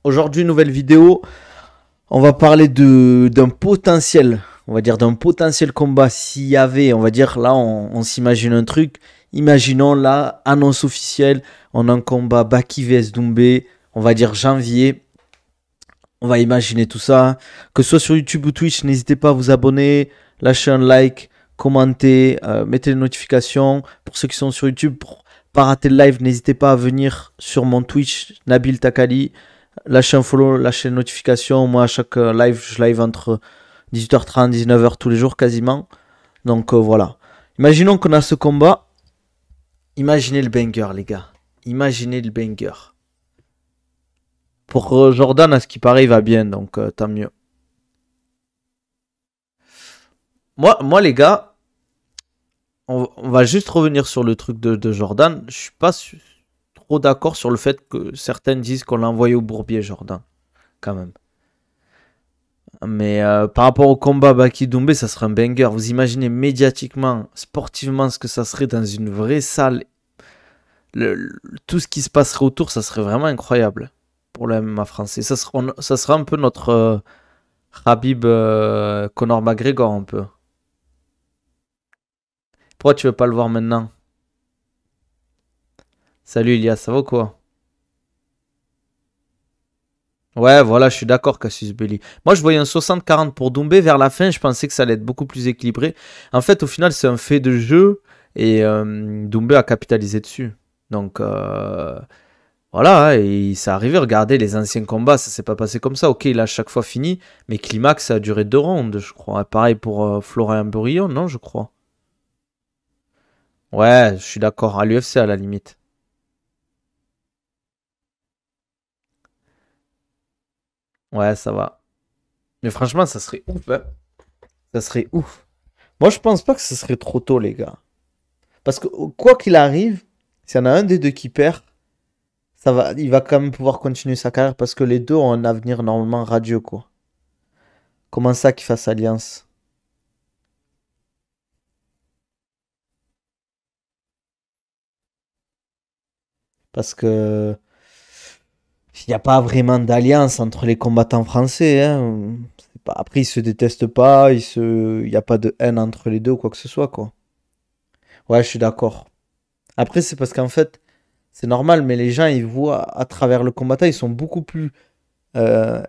Aujourd'hui, nouvelle vidéo. On va parler d'un potentiel, on va dire d'un potentiel combat. S'il y avait, on va dire, là, on s'imagine un truc. Imaginons là, annonce officielle. On a un combat Baki vs Doumbé. On va dire janvier. On va imaginer tout ça. Que ce soit sur YouTube ou Twitch, n'hésitez pas à vous abonner, lâcher un like, commenter, mettez les notifications. Pour ceux qui sont sur YouTube, pour pas rater le live, n'hésitez pas à venir sur mon Twitch, Nabil Takali. Lâchez un follow, lâchez une notification. Moi, à chaque live, je live entre 18h30 et 19h tous les jours quasiment. Donc voilà. Imaginons qu'on a ce combat. Imaginez le banger, les gars. Imaginez le banger. Pour Jordan, à ce qui paraît, il va bien. Donc tant mieux. Moi les gars, on va juste revenir sur le truc de Jordan. Je suis pas trop d'accord sur le fait que certains disent qu'on l'a envoyé au bourbier, Jordan. Quand même. Mais par rapport au combat Baki Doumbé, ça serait un banger. Vous imaginez médiatiquement, sportivement, ce que ça serait dans une vraie salle. Tout ce qui se passerait autour, ça serait vraiment incroyable pour le MMA français. Ça sera un peu notre Khabib Conor McGregor un peu. Pourquoi tu veux pas le voir maintenant? Salut Elias, ça va ou quoi? Ouais, voilà, je suis d'accord, Cassius Belli. Moi, je voyais un 60-40 pour Doumbé. Vers la fin, je pensais que ça allait être beaucoup plus équilibré. En fait, au final, c'est un fait de jeu et Doumbé a capitalisé dessus. Donc, voilà, hein, et ça arrivait. Regardez, les anciens combats, ça s'est pas passé comme ça. Ok, il a chaque fois fini, mais Climax, ça a duré 2 rounds, je crois. Pareil pour Florian Burillon, non, je crois. Ouais, je suis d'accord. À l'UFC, à la limite. Ouais, ça va. Mais franchement, ça serait ouf, hein. Ça serait ouf. Moi, je pense pas que ce serait trop tôt, les gars. Parce que quoi qu'il arrive, s'il y en a un des deux qui perd, il va quand même pouvoir continuer sa carrière parce que les deux ont un avenir normalement radieux, quoi. Comment ça qu'ils fassent alliance? Parce que il n'y a pas vraiment d'alliance entre les combattants français, hein. Après, ils se détestent pas, il n'y a pas de haine entre les deux ou quoi que ce soit, quoi. Ouais, je suis d'accord. Après, c'est parce qu'en fait, c'est normal, mais les gens, ils voient à travers le combattant, ils sont beaucoup plus euh,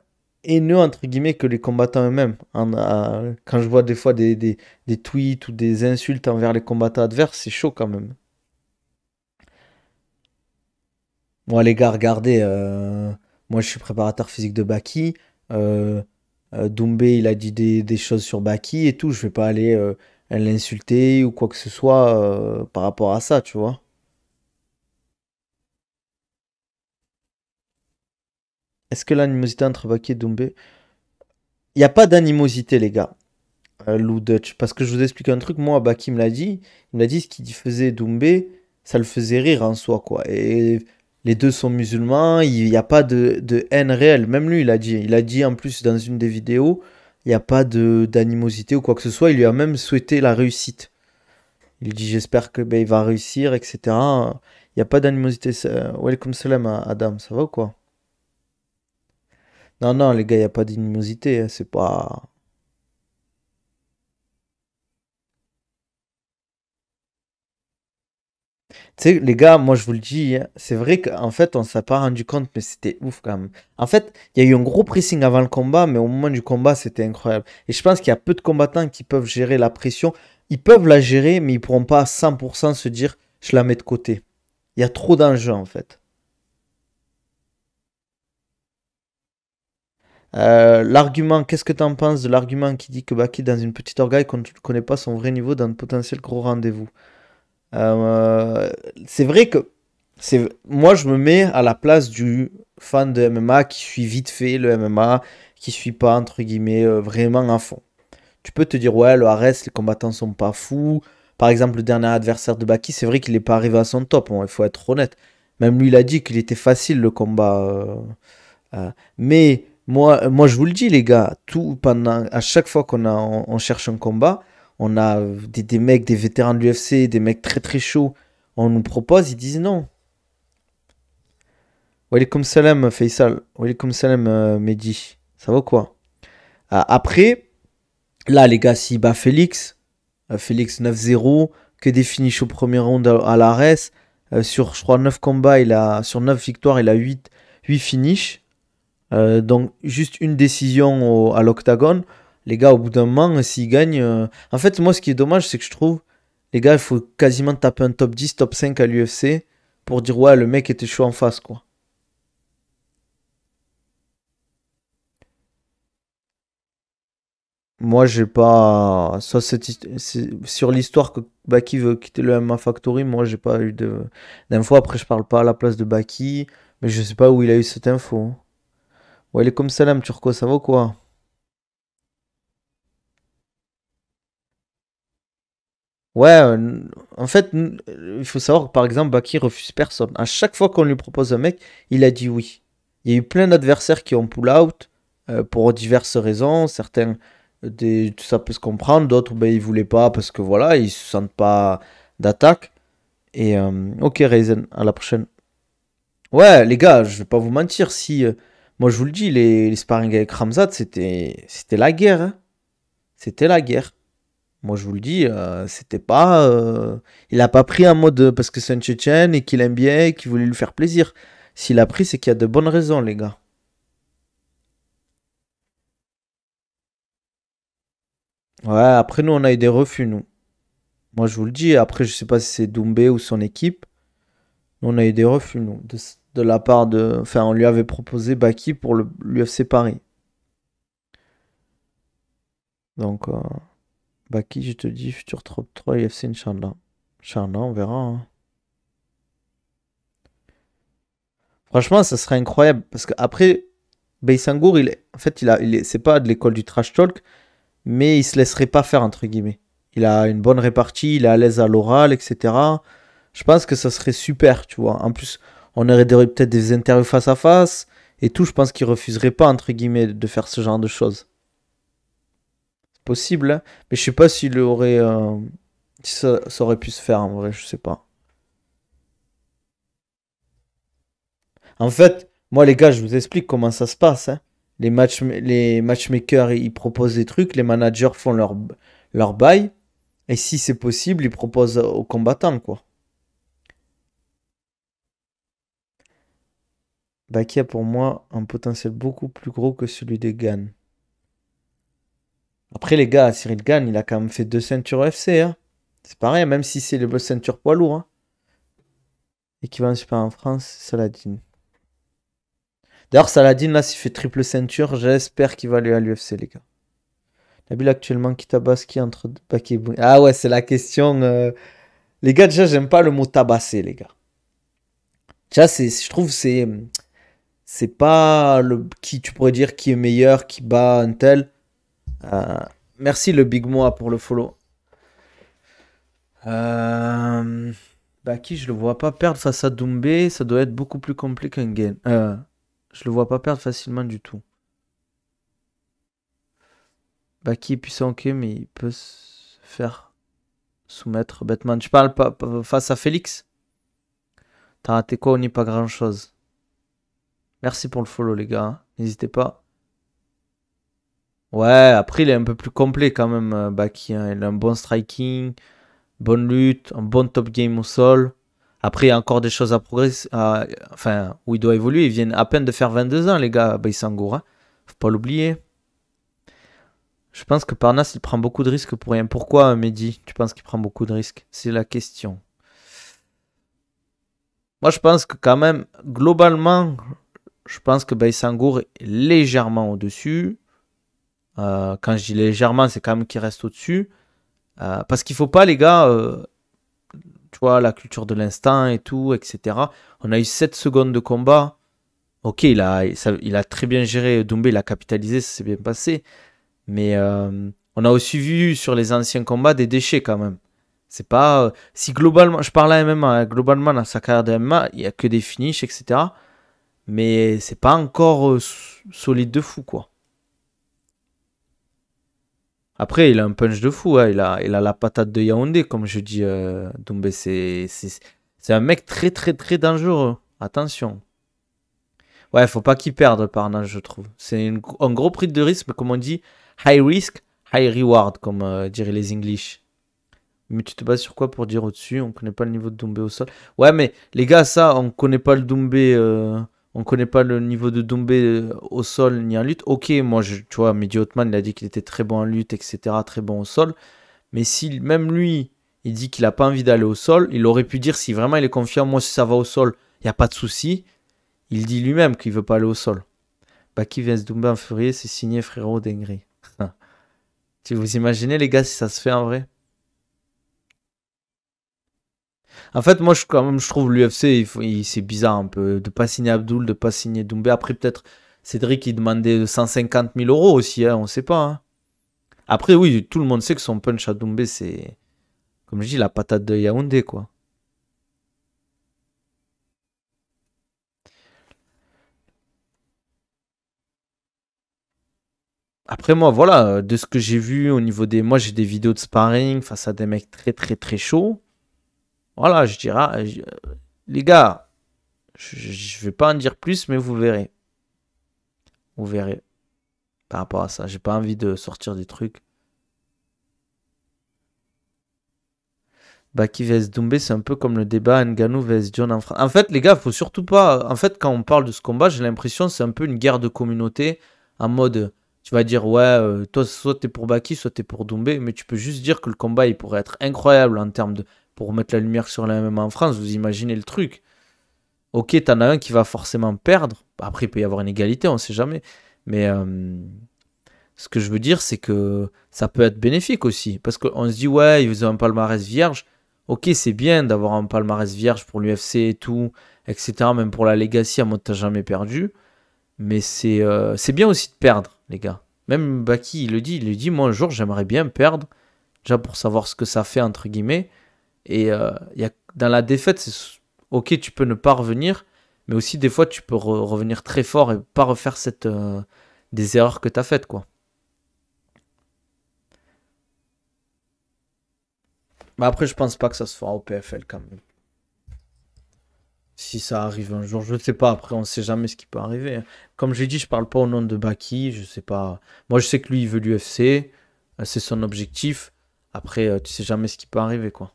haineux, entre guillemets, que les combattants eux-mêmes. Quand je vois des fois des tweets ou des insultes envers les combattants adverses, c'est chaud quand même. Moi, les gars, regardez, moi, je suis préparateur physique de Baki. euh, Doumbé, il a dit des choses sur Baki et tout. Je vais pas aller l'insulter ou quoi que ce soit par rapport à ça, tu vois. Est-ce que l'animosité entre Baki et Doumbé? Il n'y a pas d'animosité, les gars. Lou Dutch. Parce que je vous explique un truc, moi, Baki me l'a dit. Il me l'a dit, ce qu'il faisait Doumbé, ça le faisait rire en soi, quoi. Et les deux sont musulmans, il n'y a pas de haine réelle. Même lui, il a dit. Il a dit en plus dans une des vidéos, il n'y a pas d'animosité ou quoi que ce soit. Il lui a même souhaité la réussite. Il dit, j'espère que ben, il va réussir, etc. Il n'y a pas d'animosité. Welcome salam Adam, ça va ou quoi? Non, non, les gars, il n'y a pas d'animosité, hein. C'est pas. Tu sais, les gars, moi je vous le dis, hein, c'est vrai qu'en fait, on s'est pas rendu compte, mais c'était ouf quand même. En fait, il y a eu un gros pressing avant le combat, mais au moment du combat, c'était incroyable. Et je pense qu'il y a peu de combattants qui peuvent gérer la pression. Ils peuvent la gérer, mais ils pourront pas à 100% se dire, je la mets de côté. Il y a trop d'enjeux en fait. L'argument, qu'est-ce que tu en penses de l'argument qui dit que Baki, dans une petite orgaille, qu'on ne connaît pas son vrai niveau d'un potentiel gros rendez-vous? Euh, c'est vrai que moi je me mets à la place du fan de MMA qui suit vite fait le MMA, qui suit pas entre guillemets vraiment à fond. Tu peux te dire ouais le Ares les combattants sont pas fous. Par exemple le dernier adversaire de Baki c'est vrai qu'il n'est pas arrivé à son top, hein, il faut être honnête. Même lui il a dit qu'il était facile le combat. Mais moi je vous le dis les gars, tout pendant à chaque fois on cherche un combat, on a des mecs, des vétérans de l'UFC, des mecs très très chauds, on nous propose, ils disent non. Walaikum salam Faisal. Walaikum salam Mehdi. Ça va quoi? Après, là les gars, s'il bat Félix, Félix 9-0, que des finishes au premier round à l'ARES, sur je crois 9 combats, sur 9 victoires, il a 8 finishes. Donc juste une décision à l'octagone. Les gars, au bout d'un moment, s'ils gagnent... En fait, moi, ce qui est dommage, c'est que je trouve, les gars, il faut quasiment taper un top 10, top 5 à l'UFC pour dire, ouais, le mec était chaud en face, quoi. Moi, j'ai pas... Ça, sur l'histoire que Baki veut quitter le MMA Factory, moi, j'ai pas eu d'infos. Après, je parle pas à la place de Baki, mais je sais pas où il a eu cette info. Ouais, il est comme salam, Turco, ça va ou quoi? Ouais, en fait, il faut savoir que par exemple, Baki refuse personne. À chaque fois qu'on lui propose un mec, il a dit oui. Il y a eu plein d'adversaires qui ont pull out pour diverses raisons. Certains, ça peut se comprendre. D'autres, ben, ils voulaient pas parce que voilà, ils se sentent pas d'attaque. Et ok, Ryzen, à la prochaine. Ouais, les gars, je vais pas vous mentir. Si, moi, je vous le dis, les sparring avec Ramzat, c'était la guerre, hein. C'était la guerre. Moi, je vous le dis, c'était pas. Il a pas pris un mode parce que c'est un Tchétchène et qu'il aime bien et qu'il voulait lui faire plaisir. S'il a pris, c'est qu'il y a de bonnes raisons, les gars. Ouais, après, nous, on a eu des refus, nous. Moi, je vous le dis. Après, je sais pas si c'est Doumbé ou son équipe. Nous, on a eu des refus, nous. De la part de. Enfin, on lui avait proposé Baki pour l'UFC Paris. Donc, Baki, je te dis, futur top 3 UFC, Inch'Allah. Inch'Allah, on verra, hein. Franchement, ça serait incroyable. Parce qu'après, Beisangour, en fait, c'est pas de l'école du trash talk, mais il se laisserait pas faire, entre guillemets. Il a une bonne répartie, il est à l'aise à l'oral, etc. Je pense que ça serait super, tu vois. En plus, on aurait peut-être des interviews face à face et tout. Je pense qu'il refuserait pas, entre guillemets, de faire ce genre de choses. C'est possible, hein, mais je sais pas s'il aurait. Si ça aurait pu se faire, en vrai, je sais pas. En fait, moi, les gars, je vous explique comment ça se passe, hein. Les matchmakers, ils proposent des trucs, les managers font leur bail, et si c'est possible, ils proposent aux combattants, quoi. Baki a pour moi un potentiel beaucoup plus gros que celui de Gann. Après, les gars, Cyril Gann, il a quand même fait 2 ceintures UFC, hein. C'est pareil, même si c'est le ceinture poids lourd, hein. Équivalent super en France, Saladin. D'ailleurs, Saladin, là, s'il fait triple ceinture, j'espère qu'il va aller à l'UFC, les gars. Nabil actuellement qui tabasse qui entre Baki et Ah ouais, c'est la question. Les gars, déjà, j'aime pas le mot tabasser, les gars. Déjà, je trouve c'est pas qui tu pourrais dire qui est meilleur, qui bat un tel. Euh, Merci le Big Moa pour le follow. Euh, Baki, je le vois pas perdre face à Doumbé, ça doit être beaucoup plus compliqué qu'un gain. Je le vois pas perdre facilement du tout. Baki est puissant, ok, mais il peut se faire soumettre bêtement. Tu parles pas face à Félix? T'as raté quoi? On n'y pas grand chose. Merci pour le follow, les gars, hein. N'hésitez pas. Ouais, après, il est un peu plus complet quand même, Baki, hein. Il a un bon striking, bonne lutte, un bon top game au sol. Après, il y a encore des choses à progresser, enfin, où il doit évoluer. Ils viennent à peine de faire 22 ans, les gars, Baïsangour, hein. Faut pas l'oublier. Je pense que Parnasse, il prend beaucoup de risques pour rien. Pourquoi, Mehdi, tu penses qu'il prend beaucoup de risques? C'est la question. Moi, je pense que quand même, globalement, je pense que Baïsangour est légèrement au-dessus. Quand je dis légèrement, c'est quand même qu'il reste au-dessus. Parce qu'il faut pas, les gars, tu vois, la culture de l'instant et tout, etc. On a eu 7 secondes de combat. Ok, il a très bien géré Doumbé, il a capitalisé, ça s'est bien passé. Mais on a aussi vu sur les anciens combats des déchets quand même. C'est pas. Si globalement, je parle à MMA, hein, globalement dans sa carrière de MMA, il n'y a que des finishes, etc. Mais c'est pas encore solide de fou, quoi. Après, il a un punch de fou, hein. Il a la patate de Yaoundé, comme je dis, Doumbé. C'est un mec très, très, très dangereux. Attention. Ouais, faut pas qu'il perde par nage, je trouve. C'est un gros prix de risque, mais comme on dit, high risk, high reward, comme diraient les English. Mais tu te bases sur quoi pour dire au-dessus? On connaît pas le niveau de Doumbé au sol. Ouais, mais les gars, ça, on connaît pas le Doumbé. On connaît pas le niveau de Doumbé au sol ni en lutte. Ok, moi, tu vois, Mehdi Othman, il a dit qu'il était très bon en lutte, etc. Très bon au sol. Mais si même lui, il dit qu'il a pas envie d'aller au sol, il aurait pu dire si vraiment il est confiant, moi, si ça va au sol, il n'y a pas de souci. Il dit lui-même qu'il veut pas aller au sol. Baki vs Doumbé en février, c'est signé frérot dinguerie. Tu vous imaginez, les gars, si ça se fait en vrai? En fait, moi, quand même, je trouve l'UFC, c'est bizarre un peu de pas signer Abdul, de pas signer Doumbé. Après, peut-être Cédric, il demandait 150 000 euros aussi, hein, on sait pas. Hein. Après, oui, tout le monde sait que son punch à Doumbé, c'est, comme je dis, la patate de Yaoundé, quoi. Après, moi, voilà, de ce que j'ai vu au niveau des. Moi, j'ai des vidéos de sparring face à des mecs très, très, très chauds. Voilà, je dirais, les gars, je vais pas en dire plus, mais vous verrez. Vous verrez par rapport à ça. J'ai pas envie de sortir des trucs. Baki vs Doumbé, c'est un peu comme le débat Ngannou vs John en France. En fait, les gars, faut surtout pas. En fait, quand on parle de ce combat, j'ai l'impression que c'est un peu une guerre de communauté. En mode, tu vas dire, ouais, toi, soit t'es pour Baki, soit t'es pour Doumbé. Mais tu peux juste dire que le combat, il pourrait être incroyable en termes de. Pour mettre la lumière sur la MMA en France, vous imaginez le truc. Ok, t'en as un qui va forcément perdre. Après, il peut y avoir une égalité, on sait jamais. Mais ce que je veux dire, c'est que ça peut être bénéfique aussi. Parce qu'on se dit, ouais, ils ont un palmarès vierge. Ok, c'est bien d'avoir un palmarès vierge pour l'UFC et tout, etc. Même pour la Legacy, à mode t'as jamais perdu. Mais c'est bien aussi de perdre, les gars. Même Baki, il le dit, moi un jour j'aimerais bien perdre, déjà pour savoir ce que ça fait, entre guillemets. Et dans la défaite, ok, tu peux ne pas revenir, mais aussi des fois tu peux revenir très fort et pas refaire des erreurs que tu as faites, quoi. Mais après, je pense pas que ça se fera au PFL quand même. Si ça arrive un jour, je ne sais pas. Après, on ne sait jamais ce qui peut arriver. Hein. Comme j'ai dit, je parle pas au nom de Baki. Je sais pas. Moi, je sais que lui, il veut l'UFC. C'est son objectif. Après, tu sais jamais ce qui peut arriver, quoi.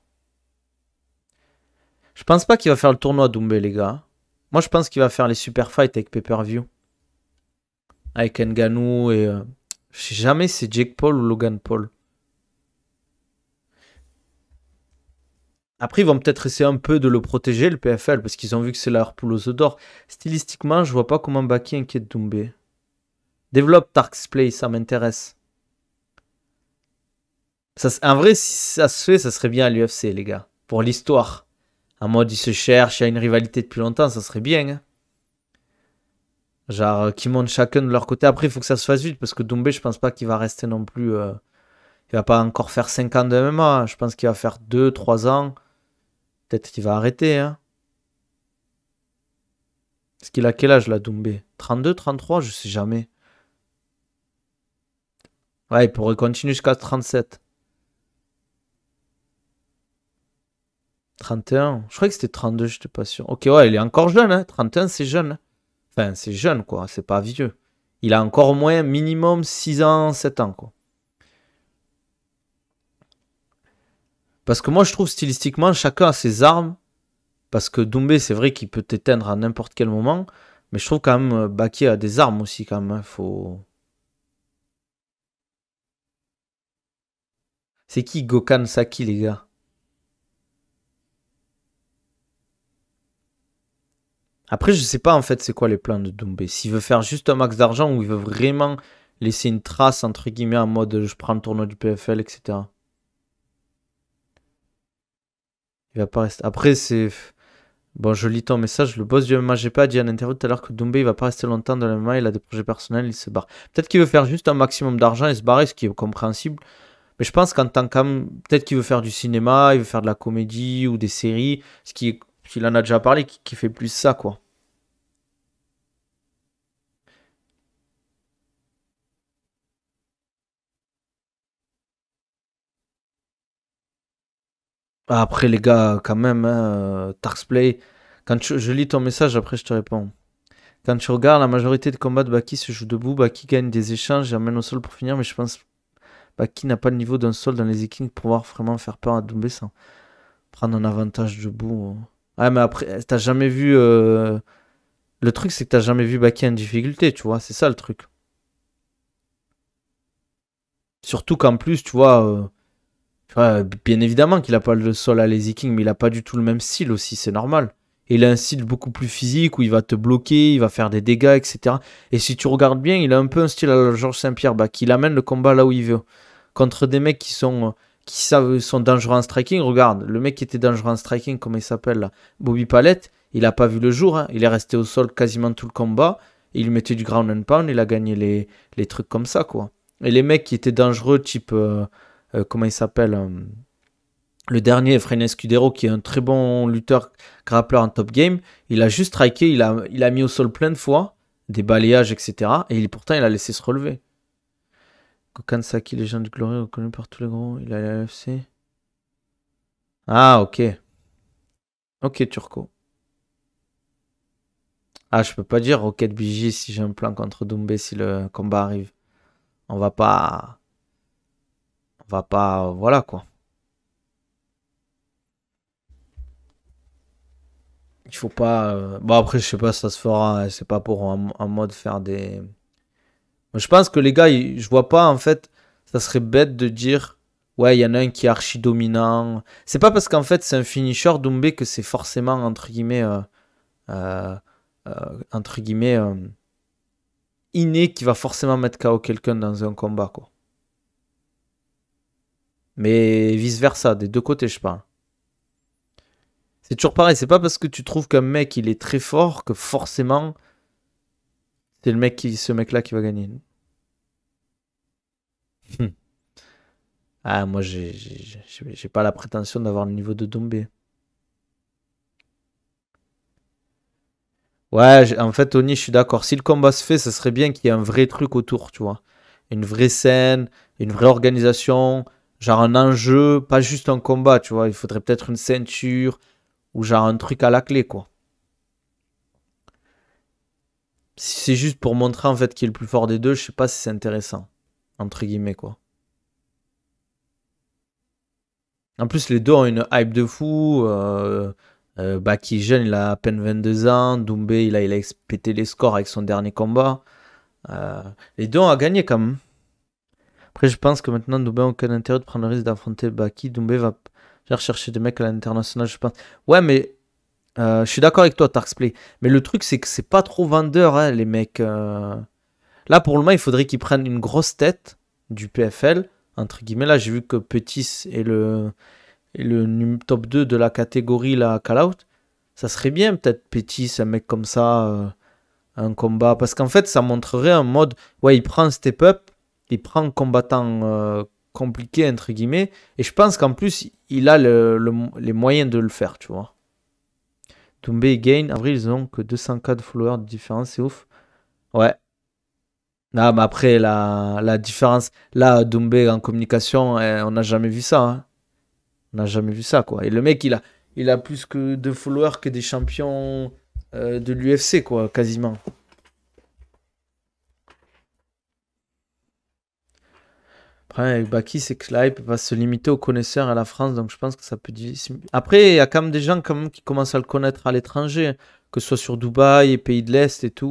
Je pense pas qu'il va faire le tournoi Doumbé, les gars. Moi, je pense qu'il va faire les super fights avec Pay-Per-View. Avec Ngannou et. Je sais jamais si c'est Jake Paul ou Logan Paul. Après, ils vont peut-être essayer un peu de le protéger, le PFL, parce qu'ils ont vu que c'est leur poule aux œufs d'or. Stylistiquement, je vois pas comment Baki inquiète Doumbé. Développe Tark's Play, ça m'intéresse. En vrai, si ça se fait, ça serait bien à l'UFC, les gars. Pour l'histoire. En mode, ils se cherchent, il y a une rivalité depuis longtemps, ça serait bien. Hein. Genre, qui montent chacun de leur côté. Après, il faut que ça se fasse vite, parce que Doumbé, je pense pas qu'il va rester non plus. Il va pas encore faire 5 ans de MMA. Je pense qu'il va faire 2, 3 ans. Peut-être qu'il va arrêter. Hein. Est-ce qu'il a quel âge, là, Doumbé? 32, 33, je sais jamais. Ouais, il pourrait continuer jusqu'à 37. 31. Je croyais que c'était 32, je n'étais pas sûr. Ok, ouais, il est encore jeune, hein. 31, c'est jeune. Hein. Enfin, c'est jeune, quoi. C'est pas vieux. Il a encore au moins minimum 6 ans, 7 ans, quoi. Parce que moi, je trouve stylistiquement, chacun a ses armes. Parce que Doumbé, c'est vrai qu'il peut t'éteindre à n'importe quel moment. Mais je trouve quand même Baki a des armes aussi, quand même. Hein. Faut... C'est qui Gokhan Saki, les gars? Après, je sais pas en fait c'est quoi les plans de Doumbé. S'il veut faire juste un max d'argent ou il veut vraiment laisser une trace entre guillemets en mode je prends le tournoi du PFL, etc. Il va pas rester. Après, c'est. Bon, je lis ton message. Le boss du MMA GP a dit en interview tout à l'heure que Doumbé il va pas rester longtemps dans le MMA. Il a des projets personnels, il se barre. Peut-être qu'il veut faire juste un maximum d'argent et se barrer, ce qui est compréhensible. Mais je pense qu'en tant qu'homme, peut-être qu'il veut faire du cinéma, il veut faire de la comédie ou des séries. Ce qui est. Il en a déjà parlé, qui fait plus ça, quoi. Après, les gars, quand même, hein, Tarksplay, quand je lis ton message, après, je te réponds. Quand tu regardes, la majorité des combats de Baki se jouent debout. Baki gagne des échanges et amène au sol pour finir, mais je pense que Baki n'a pas le niveau d'un sol dans les Vikings pour pouvoir vraiment faire peur à Doumbé sans prendre un avantage debout. Ouais, mais après, t'as jamais vu. Le truc, c'est que t'as jamais vu Baki en difficulté, tu vois. C'est ça le truc. Surtout qu'en plus, tu vois, bien évidemment qu'il a pas le sol à les Vikings, mais il a pas du tout le même style aussi, c'est normal. Et il a un style beaucoup plus physique où il va te bloquer, il va faire des dégâts, etc. Et si tu regardes bien, il a un peu un style à la Georges Saint-Pierre, bah, qui amène le combat là où il veut. Contre des mecs qui savent, sont dangereux en striking. Regarde, le mec qui était dangereux en striking, comment il s'appelle là, Bobby Palette, il a pas vu le jour, hein. Il est resté au sol quasiment tout le combat. Il mettait du ground and pound, il a gagné les trucs comme ça, quoi. Et les mecs qui étaient dangereux, type, comment il s'appelle le dernier, Efrain Escudero, qui est un très bon lutteur grappleur en top game, il a juste striké, il a mis au sol plein de fois, des balayages, etc. Et pourtant, il a laissé se relever. Kokan Saki, légende du Glory, reconnu par tous les gros, il a l'AFC. Ah, ok. Ok, Turco. Ah, je peux pas dire Rocket BJ si j'ai un plan contre Doumbé si le combat arrive. On va pas. On va pas. Voilà quoi. Il faut pas. Bon, après, je sais pas si ça se fera, hein. C'est pas pour en mode faire des. Je pense que les gars, je vois pas en fait, ça serait bête de dire ouais, il y en a un qui est archi dominant. C'est pas parce qu'en fait c'est un finisher Doumbé que c'est forcément euh, entre guillemets inné qui va forcément mettre KO quelqu'un dans un combat quoi. Mais vice versa, des deux côtés je parle. C'est toujours pareil, c'est pas parce que tu trouves qu'un mec il est très fort que forcément c'est ce mec là qui va gagner. Ah moi j'ai pas la prétention d'avoir le niveau de Doumbé. Ouais, en fait, Tony, je suis d'accord. Si le combat se fait, ça serait bien qu'il y ait un vrai truc autour, tu vois. Une vraie scène, une vraie organisation, genre un enjeu, pas juste un combat, tu vois. Il faudrait peut-être une ceinture ou genre un truc à la clé, quoi. Si c'est juste pour montrer en fait qui est le plus fort des deux, je sais pas si c'est intéressant, entre guillemets, quoi. En plus, les deux ont une hype de fou. Baki jeune, il a à peine 22 ans. Doumbé, il a pété les scores avec son dernier combat. Euh, les deux ont à gagner quand même. Après, je pense que maintenant, Doumbé n'a aucun intérêt de prendre le risque d'affronter Baki. Doumbé va chercher des mecs à l'international, je pense. Ouais, mais je suis d'accord avec toi, Tarksplay. Mais le truc, c'est que c'est pas trop vendeur, hein, les mecs. Là, pour le moment, il faudrait qu'ils prennent une grosse tête du PFL. Entre guillemets, là, j'ai vu que Petit est le top 2 de la catégorie, la call-out. Ça serait bien, peut-être, Petit, un mec comme ça, un combat. Parce qu'en fait, ça montrerait un mode. Ouais, il prend un step-up, il prend un combattant compliqué, entre guillemets. Et je pense qu'en plus, il a les moyens de le faire, tu vois. Doumbé et Gain, en vrai, ils ont que 200K de followers de différence, c'est ouf. Ouais. Non, mais après, la différence. Là, Doumbé en communication, on n'a jamais vu ça, hein. On n'a jamais vu ça, quoi. Et le mec, il a plus que de followers que des champions de l'UFC, quoi, quasiment. Le problème avec Baki, c'est que la hype va se limiter aux connaisseurs et à la France, donc je pense que ça peut diviser. Après, il y a quand même des gens quand même qui commencent à le connaître à l'étranger, hein, que ce soit sur Dubaï et pays de l'Est et tout.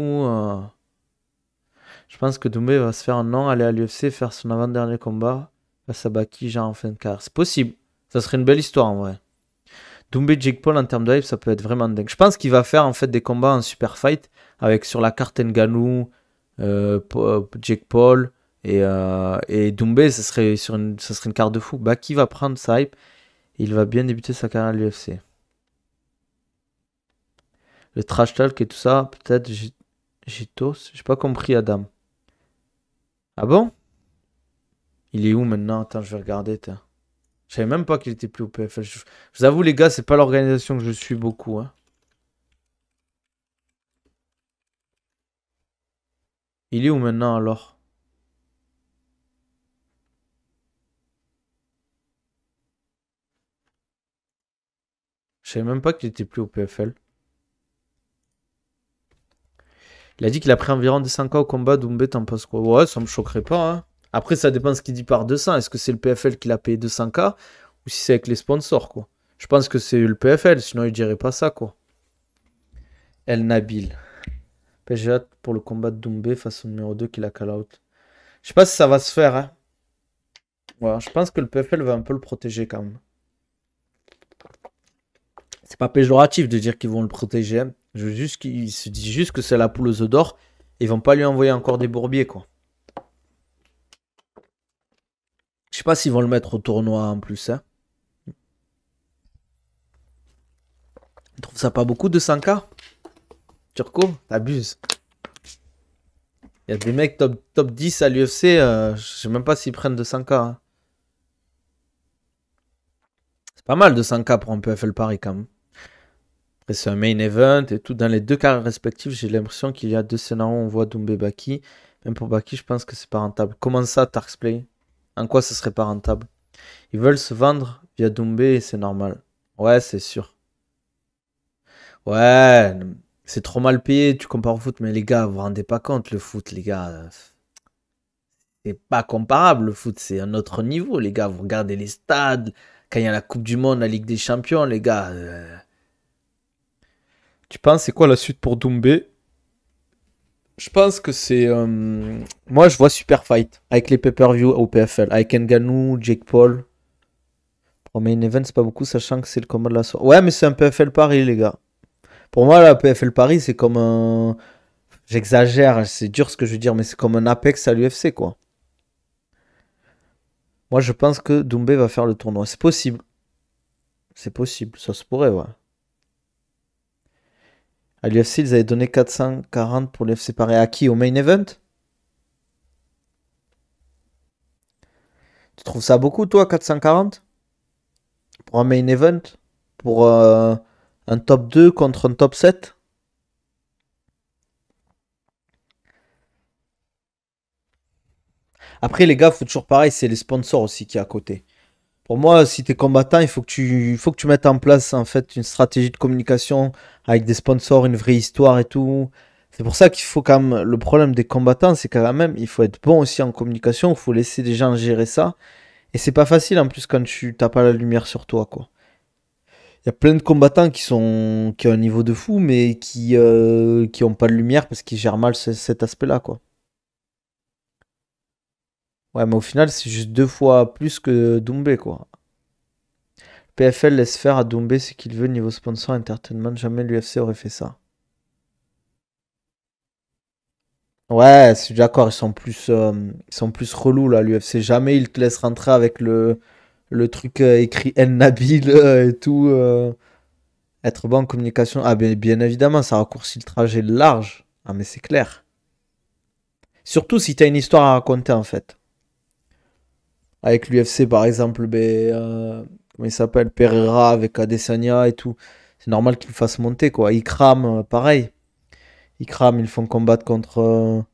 Je pense que Doumbé va se faire un nom, aller à l'UFC, faire son avant-dernier combat face à Baki, genre en fin de carrière. C'est possible. Ça serait une belle histoire en vrai. Doumbé Jake Paul en termes de hype, ça peut être vraiment dingue. Je pense qu'il va faire en fait des combats en super fight avec sur la carte Ngannou, Jake Paul et Doumbé, ça serait une carte de fou. Baki va prendre sa hype et il va bien débuter sa carrière à l'UFC. Le trash talk et tout ça, peut-être Gitos, j'ai pas compris Adam. Ah bon? Il est où maintenant? Attends, je vais regarder. Tiens. Je savais même pas qu'il était plus au PFL. Je vous avoue les gars, c'est pas l'organisation que je suis beaucoup, hein. Il est où maintenant alors? Je savais même pas qu'il était plus au PFL. Il a dit qu'il a pris environ 200K au combat. Doumbé, t'en penses quoi? Ouais, ça me choquerait pas, hein. Après, ça dépend ce qu'il dit par 200. Est-ce que c'est le PFL qui l'a payé 200K ou si c'est avec les sponsors, quoi? Je pense que c'est le PFL, sinon il dirait pas ça, quoi. El Nabil. J'ai hâte pour le combat de Doumbé face au numéro 2 qui l'a call out. Je sais pas si ça va se faire, hein. Ouais, je pense que le PFL va un peu le protéger quand même. C'est pas péjoratif de dire qu'ils vont le protéger, hein. Je veux juste qu'il se dit juste que c'est la poule aux œufs d'or. Ils vont pas lui envoyer encore des bourbiers, quoi. Je sais pas s'ils vont le mettre au tournoi en plus, hein. Tu trouves ça pas beaucoup de 100K? Turco, t'abuses. Il y a des mecs top 10 à l'UFC, je sais même pas s'ils prennent 200K, hein. C'est pas mal de 100K pour un PFL Paris quand même. Après, c'est un main event et tout. Dans les deux cas respectifs, j'ai l'impression qu'il y a deux scénarios. On voit Doumbé Baki. Même pour Baki, je pense que c'est pas rentable. Comment ça, Tarksplay? En quoi ce serait pas rentable? Ils veulent se vendre via Doumbé et c'est normal. Ouais, c'est sûr. Ouais, c'est trop mal payé. Tu compares au foot, mais les gars, vous vous rendez pas compte, le foot, les gars. C'est pas comparable, le foot, c'est un autre niveau, les gars. Vous regardez les stades, quand il y a la Coupe du Monde, la Ligue des Champions, les gars. Tu penses, c'est quoi la suite pour Doumbé? Je pense que c'est. Moi, je vois Super Fight avec les pay-per-view au PFL. Avec Ngannou, Jake Paul. Pour main event, c'est pas beaucoup, sachant que c'est le combat de la soirée. Ouais, mais c'est un PFL Paris, les gars. Pour moi, la PFL Paris, c'est comme un. J'exagère, c'est dur ce que je veux dire, mais c'est comme un Apex à l'UFC, quoi. Moi, je pense que Doumbé va faire le tournoi. C'est possible. C'est possible, ça se pourrait, ouais. À l'UFC, ils avaient donné 440 pour l'UFC Paris. À qui? Au main event? Tu trouves ça beaucoup, toi, 440? Pour un main event? Pour un top 2 contre un top 7? Après, les gars, faut toujours pareil, c'est les sponsors aussi qui est à côté. Pour moi, si t'es combattant, il faut que tu mettes en place en fait une stratégie de communication avec des sponsors, une vraie histoire et tout. C'est pour ça qu'il faut quand même. Le problème des combattants, c'est quand même, il faut être bon aussi en communication. Il faut laisser des gens gérer ça. Et c'est pas facile en plus quand tu t'as pas la lumière sur toi, quoi. Il y a plein de combattants qui ont un niveau de fou, mais qui ont pas de lumière parce qu'ils gèrent mal cet aspect-là, quoi. Ouais, mais au final, c'est juste deux fois plus que Doumbé, quoi. PFL laisse faire à Doumbé ce qu'il veut niveau sponsor entertainment. Jamais l'UFC aurait fait ça. Ouais, je suis d'accord, ils sont plus relous là, l'UFC. Jamais ils te laissent rentrer avec le truc écrit El Nabil et tout. Être bon en communication. Ah, bien évidemment, ça raccourcit le trajet large. Ah, mais c'est clair. Surtout si t'as une histoire à raconter en fait. Avec l'UFC par exemple, comment il s'appelle? Pereira avec Adesanya et tout. C'est normal qu'ils le fassent monter quoi. Ikram, pareil. Ikram, ils font combattre contre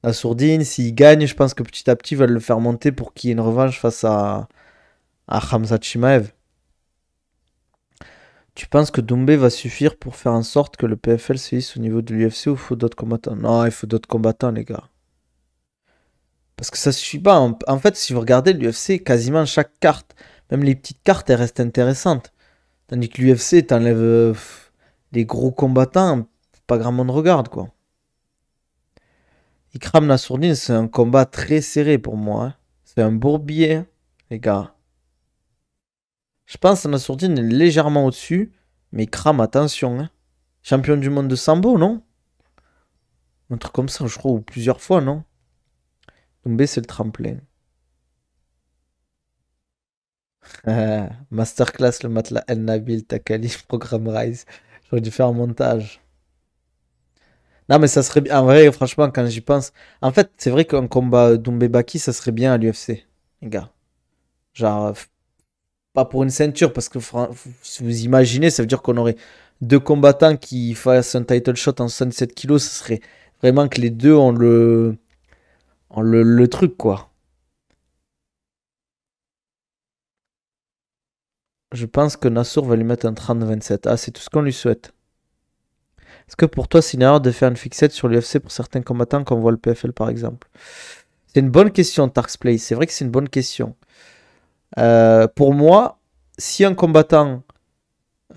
Assourdine. S'ils gagnent, je pense que petit à petit, ils veulent le faire monter pour qu'il y ait une revanche face à Khamzat Chimaev. Tu penses que Doumbé va suffire pour faire en sorte que le PFL se hisse au niveau de l'UFC ou il faut d'autres combattants? Non, il faut d'autres combattants, les gars. Parce que ça suffit pas. En fait, si vous regardez l'UFC, quasiment chaque carte, même les petites cartes, elles restent intéressantes. Tandis que l'UFC, t'enlèves les gros combattants, pas grand monde regarde, quoi. Ikram Nassourdine, c'est un combat très serré pour moi, hein. C'est un bourbier, les gars. Je pense que Nassourdine est légèrement au-dessus, mais Ikram, attention, hein. Champion du monde de Sambo, non? Un truc comme ça, je crois, ou plusieurs fois, non? Doumbé, c'est le tremplin. Masterclass, le matelas El Nabil, Takali, programme Rise. J'aurais dû faire un montage. Non, mais ça serait bien. En vrai, franchement, quand j'y pense. En fait, c'est vrai qu'un combat Doumbé Baki, ça serait bien à l'UFC, les gars. Genre, pas pour une ceinture, parce que si vous imaginez, ça veut dire qu'on aurait deux combattants qui fassent un title shot en 67 kilos. Ce serait vraiment que les deux ont le truc, quoi. Je pense que Nassour va lui mettre un 30-27. Ah, c'est tout ce qu'on lui souhaite. Est-ce que pour toi, c'est une erreur de faire une fixette sur l'UFC pour certains combattants qu'on voit le PFL par exemple? C'est une bonne question, Tarksplay. C'est vrai que c'est une bonne question. Pour moi, si un combattant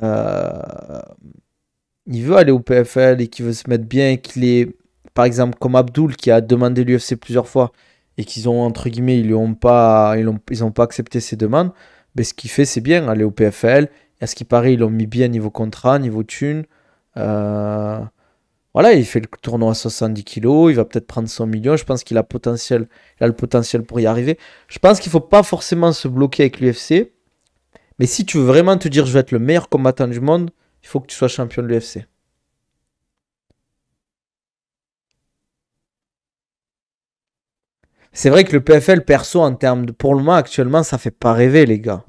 euh, il veut aller au PFL et qu'il veut se mettre bien, et qu'il est, par exemple, comme Abdul qui a demandé l'UFC plusieurs fois et qu'ils ont, entre guillemets, ils ont pas accepté ses demandes, ben, ce qu'il fait, c'est bien, aller au PFL. Et à ce qui paraît, ils l'ont mis bien niveau contrat, niveau thune. Euh, voilà, il fait le tournoi à 70 kilos, il va peut-être prendre 100 millions. Je pense il a le potentiel pour y arriver. Je pense qu'il faut pas forcément se bloquer avec l'UFC. Mais si tu veux vraiment te dire je vais être le meilleur combattant du monde, il faut que tu sois champion de l'UFC. C'est vrai que le PFL perso en termes de pour le moment actuellement ça fait pas rêver les gars.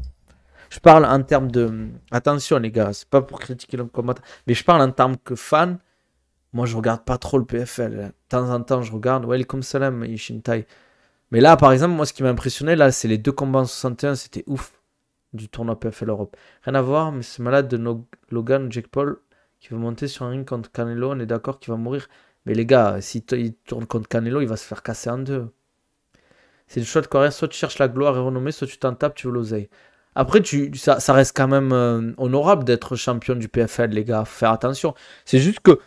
Je parle en termes de attention les gars, c'est pas pour critiquer le combattant, mais je parle en termes que fan. Moi je regarde pas trop le PFL. De temps en temps je regarde Welcome Salam Ishintai. Mais là par exemple moi ce qui m'a impressionné là c'est les deux combats en 61, c'était ouf du tournoi PFL Europe. Rien à voir, mais c'est malade de Logan Jake Paul qui veut monter sur un ring contre Canelo, on est d'accord qu'il va mourir. Mais les gars, si il tourne contre Canelo, il va se faire casser en deux. C'est le choix de carrière, soit tu cherches la gloire et renommée, soit tu t'en tapes, tu veux l'oseille. Après, ça reste quand même honorable d'être champion du PFL, les gars. Faut faire attention. C'est juste que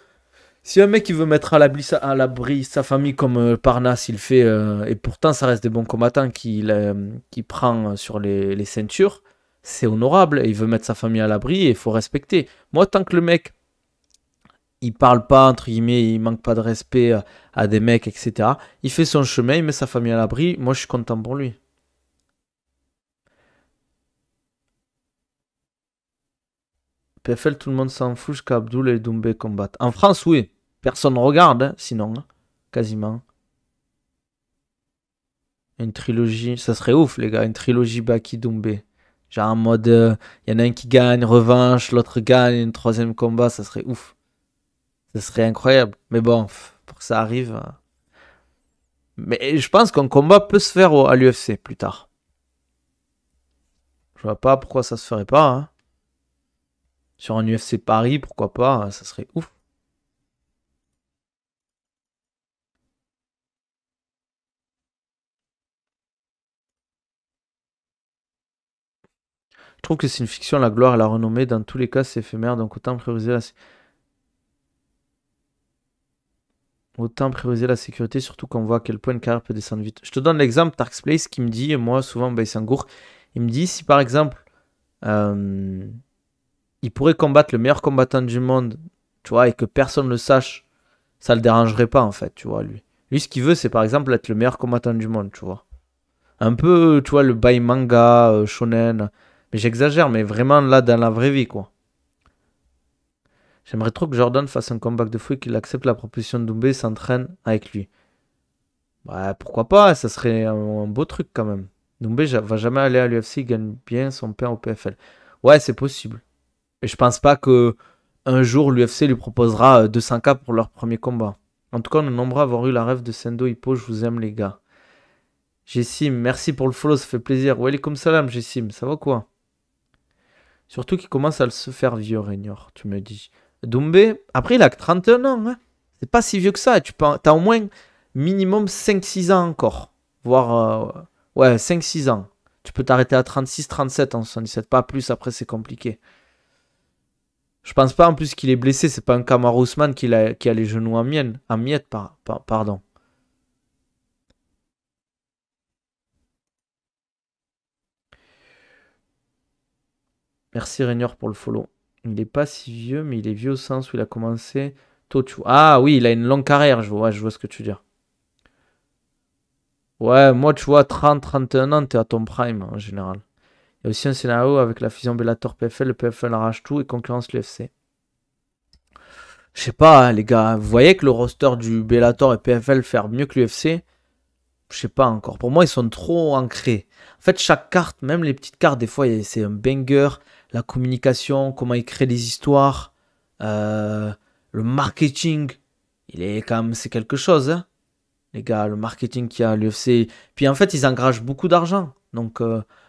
si un mec il veut mettre à l'abri sa famille comme Parnasse, il le fait, et pourtant ça reste des bons combattants qui prend sur les ceintures, c'est honorable. Il veut mettre sa famille à l'abri et il faut respecter. Moi, tant que le mec il parle pas, entre guillemets, il manque pas de respect à des mecs, etc. Il fait son chemin, il met sa famille à l'abri. Moi, je suis content pour lui. PFL, tout le monde s'en fout jusqu'à Abdul et Doumbé combattent. En France, oui. Personne ne regarde, hein, sinon, hein, quasiment. Une trilogie, ça serait ouf, les gars. Une trilogie Baki Doumbé. Genre en mode, il y en a un qui gagne, revanche, l'autre gagne, une troisième combat, ça serait ouf. Ça serait incroyable. Mais bon, pour que ça arrive. Mais je pense qu'un combat peut se faire à l'UFC plus tard. Je vois pas pourquoi ça se ferait pas, hein. Sur un UFC Paris, pourquoi pas, ça serait ouf. Je trouve que c'est une fiction, la gloire et la renommée. Dans tous les cas, c'est éphémère, donc autant prioriser la sécurité, surtout quand on voit à quel point une carrière peut descendre vite. Je te donne l'exemple, Tarks Place qui me dit, moi souvent, Baïsangour, il me dit si par exemple, euh, il pourrait combattre le meilleur combattant du monde, tu vois, et que personne ne le sache, ça le dérangerait pas en fait, tu vois, lui. Lui, ce qu'il veut, c'est par exemple être le meilleur combattant du monde, tu vois. Un peu, tu vois, le bail manga, shonen. Mais j'exagère, mais vraiment là, dans la vraie vie, quoi. J'aimerais trop que Jordan fasse un comeback de fou et qu'il accepte la proposition de Doumbé et s'entraîne avec lui. Ouais, pourquoi pas, ça serait un beau truc quand même. Doumbé va jamais aller à l'UFC, il gagne bien son pain au PFL. Ouais, c'est possible. Et je pense pas que un jour l'UFC lui proposera 200K pour leur premier combat. En tout cas, on est nombreux à avoir eu la rêve de Sendo Hippo, je vous aime les gars. Jessim, merci pour le follow, ça fait plaisir. Welcome salam, Jessim, ça va quoi? Surtout qu'il commence à se faire vieux, Reignor, tu me dis. Doumbé, après il a que 31 ans, hein. C'est pas si vieux que ça, t'as au moins minimum 5-6 ans encore. Voire, ouais, 5-6 ans. Tu peux t'arrêter à 36-37 en 77, pas plus, après c'est compliqué. Je pense pas en plus qu'il est blessé, c'est pas un Kamaru Usman qui a les genoux en miettes, pardon. Merci Rainier pour le follow. Il est pas si vieux, mais il est vieux au sens où il a commencé tôt. Ah oui, il a une longue carrière, je vois ce que tu veux dire. Ouais, moi tu vois, 30-31 ans, t'es à ton prime en général. Il y a aussi un scénario avec la fusion Bellator PFL, le PFL arrache tout et concurrence l'UFC. Je sais pas, hein, les gars, vous voyez que le roster du Bellator et PFL faire mieux que l'UFC? Je sais pas encore. Pour moi, ils sont trop ancrés. En fait, chaque carte, même les petites cartes, des fois, c'est un banger. La communication, comment ils créent des histoires, euh, le marketing, il est quand même, c'est quelque chose, hein, les gars, le marketing qu'il y a à l'UFC. Puis en fait, ils engagent beaucoup d'argent. Donc,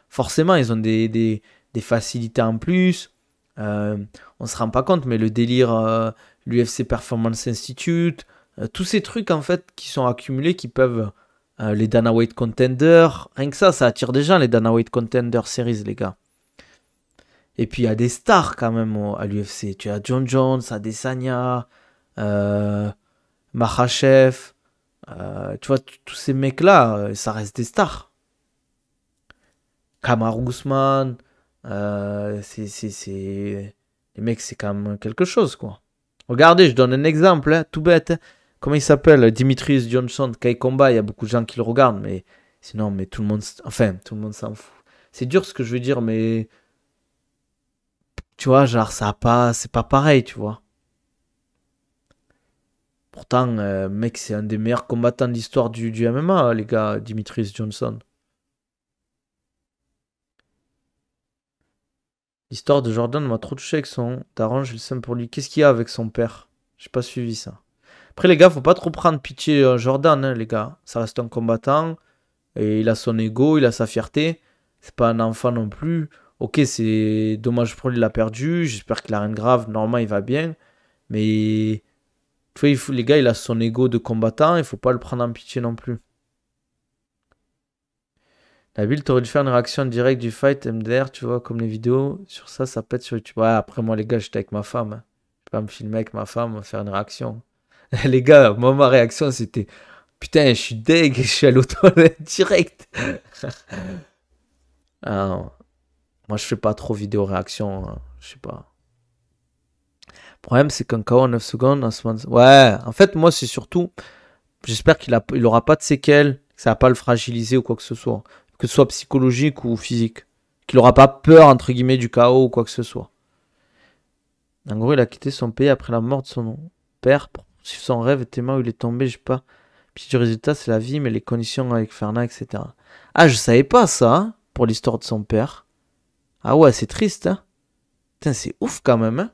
forcément, ils ont des facilités en plus. Euh, on se rend pas compte, mais le délire, l'UFC Performance Institute, tous ces trucs en fait qui sont accumulés, qui peuvent les Dana White Contender, rien que ça attire des gens les Dana White Contender Series, les gars. Et puis il y a des stars quand même à l'UFC. Tu as John Jones, Adesanya, euh, Makhachev, tu vois, tous ces mecs-là, ça reste des stars. Kamaru Usman, les mecs, c'est quand même quelque chose, quoi. Regardez, je donne un exemple, hein, tout bête. Hein. Comment il s'appelle? Dimitrius Johnson, Kai Combat, il y a beaucoup de gens qui le regardent, mais sinon, mais tout le monde, enfin, tout le monde s'en fout. C'est dur ce que je veux dire, mais tu vois, genre, ça a pas, c'est pas pareil, tu vois. Pourtant, mec, c'est un des meilleurs combattants de l'histoire du MMA, les gars, Dimitrius Johnson. L'histoire de Jordan m'a trop touché avec son daron, je le sens pour lui. Qu'est-ce qu'il y a avec son père? J'ai pas suivi ça. Après, les gars, faut pas trop prendre pitié Jordan, hein, les gars. Ça reste un combattant. Et il a son ego, il a sa fierté. C'est pas un enfant non plus. Ok, c'est dommage pour lui, il a perdu. J'espère qu'il a rien de grave. Normalement, il va bien. Mais tu vois, les gars, il a son ego de combattant. Il faut pas le prendre en pitié non plus. Nabil, t'aurais dû faire une réaction directe du fight MDR, tu vois, comme les vidéos. Sur ça, ça pète sur YouTube. Ouais, après, moi, les gars, j'étais avec ma femme. Hein. Je peux pas me filmer avec ma femme, faire une réaction. Les gars, moi, ma réaction, c'était putain, je suis deg, je suis allé aux toilettes direct. Ah, non. Moi, je fais pas trop vidéo réaction. Hein. Je sais pas. Le problème, c'est qu'un KO en 9 secondes, en ce moment. Ouais, en fait, moi, c'est surtout. J'espère il aura pas de séquelles, que ça va pas le fragiliser ou quoi que ce soit. Que ce soit psychologique ou physique. Qu'il aura pas peur, entre guillemets, du KO ou quoi que ce soit. En gros, il a quitté son pays après la mort de son père pour suivre son rêve et tellement où il est tombé, je sais pas. Puis du résultat, c'est la vie, mais les conditions avec Fernand, etc. Ah, je savais pas ça, hein, pour l'histoire de son père. Ah ouais, c'est triste, hein. Putain, c'est ouf quand même, hein.